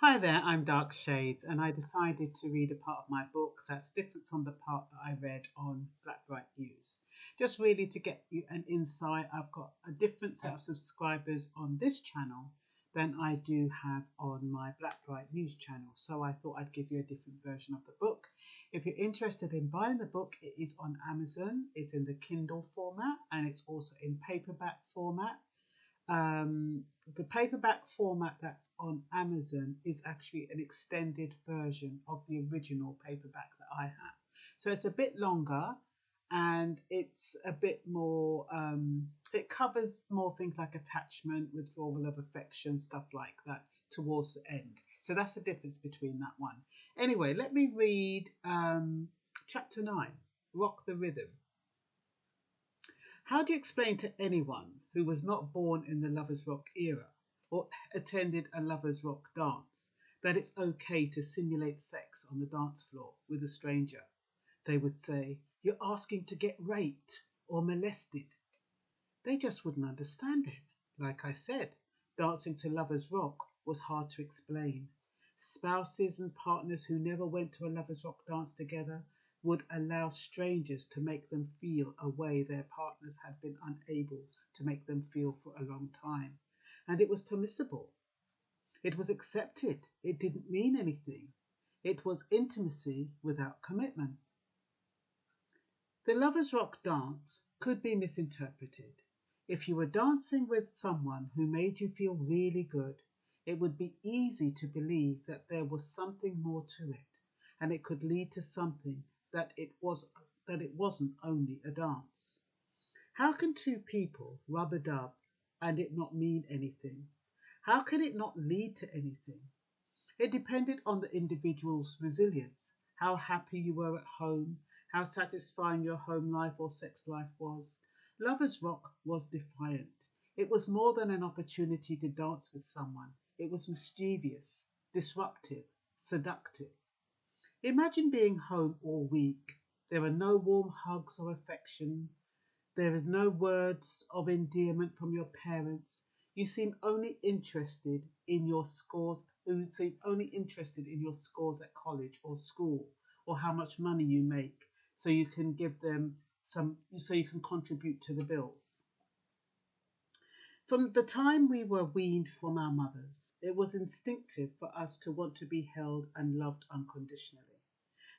Hi there, I'm Dark Shades, and I decided to read a part of my book that's different from the part that I read on Black Brit News. Just really to get you an insight, I've got a different set of subscribers on this channel than I do have on my Black Brit News channel. So I thought I'd give you a different version of the book. If you're interested in buying the book, it is on Amazon. It's in the Kindle format and it's also in paperback format. The paperback format that's on Amazon is actually an extended version of the original paperback that I have. So it's a bit longer and it's a bit more, it covers more things like attachment, withdrawal of affection, stuff like that towards the end. So that's the difference between that one. Anyway, let me read chapter 9, Rock the Rhythm. How do you explain to anyone who was not born in the Lovers Rock era or attended a Lovers Rock dance that it's okay to simulate sex on the dance floor with a stranger? They would say, "You're asking to get raped or molested." They just wouldn't understand it. Like I said, dancing to Lovers Rock was hard to explain. Spouses and partners who never went to a Lovers Rock dance together would allow strangers to make them feel a way their partners had been unable to make them feel for a long time. And it was permissible. It was accepted. It didn't mean anything. It was intimacy without commitment. The Lovers Rock dance could be misinterpreted. If you were dancing with someone who made you feel really good, it would be easy to believe that there was something more to it, and it could lead to something that it wasn't only a dance. How can two people rub a dub and it not mean anything? How can it not lead to anything? It depended on the individual's resilience, how happy you were at home, how satisfying your home life or sex life was. Lovers Rock was defiant. It was more than an opportunity to dance with someone. It was mischievous, disruptive, seductive. Imagine being home all week. There are no warm hugs or affection. There is no words of endearment from your parents. You seem only interested in your scores. You seem only interested in your scores at college or school, or how much money you make, so you can give them so you can contribute to the bills. From the time we were weaned from our mothers, it was instinctive for us to want to be held and loved unconditionally.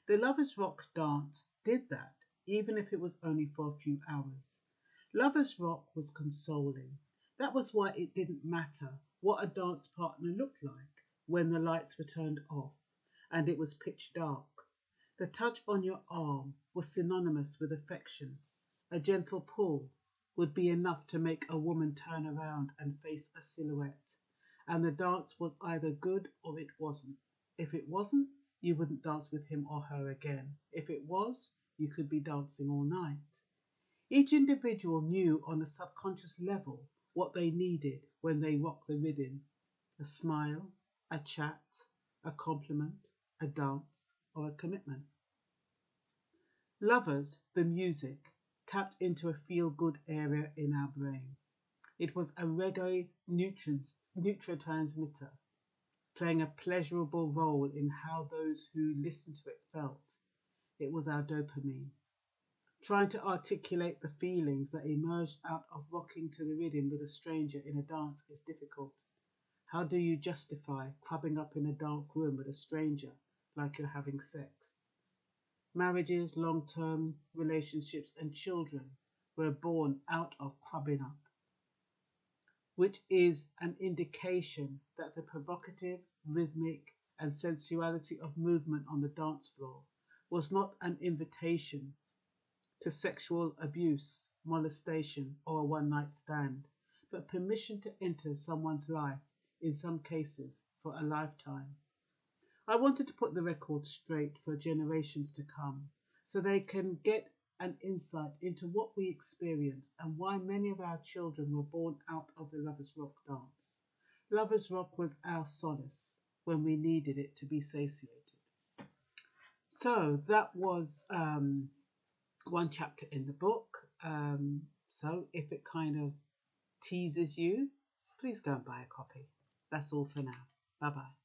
The Lovers Rock dance did that, even if it was only for a few hours. Lovers Rock was consoling. That was why it didn't matter what a dance partner looked like when the lights were turned off and it was pitch dark. The touch on your arm was synonymous with affection. A gentle pull would be enough to make a woman turn around and face a silhouette. And the dance was either good or it wasn't. If it wasn't, you wouldn't dance with him or her again. If it was, you could be dancing all night. Each individual knew on a subconscious level what they needed when they rocked the rhythm: a smile, a chat, a compliment, a dance, or a commitment. Lovers, the music, tapped into a feel-good area in our brain. It was a reggae neurotransmitter, playing a pleasurable role in how those who listened to it felt. It was our dopamine. Trying to articulate the feelings that emerged out of rocking to the rhythm with a stranger in a dance is difficult. How do you justify crubbing up in a dark room with a stranger like you're having sex? Marriages, long-term relationships, and children were born out of crubbing up, which is an indication that the provocative, rhythmic, and sensuality of movement on the dance floor was not an invitation to sexual abuse, molestation, or a one-night stand, but permission to enter someone's life, in some cases for a lifetime. I wanted to put the record straight for generations to come, so they can get an insight into what we experienced and why many of our children were born out of the Lovers Rock dance. Lovers Rock was our solace when we needed it to be satiated. So that was one chapter in the book. So if it kind of teases you, please go and buy a copy. That's all for now. Bye bye.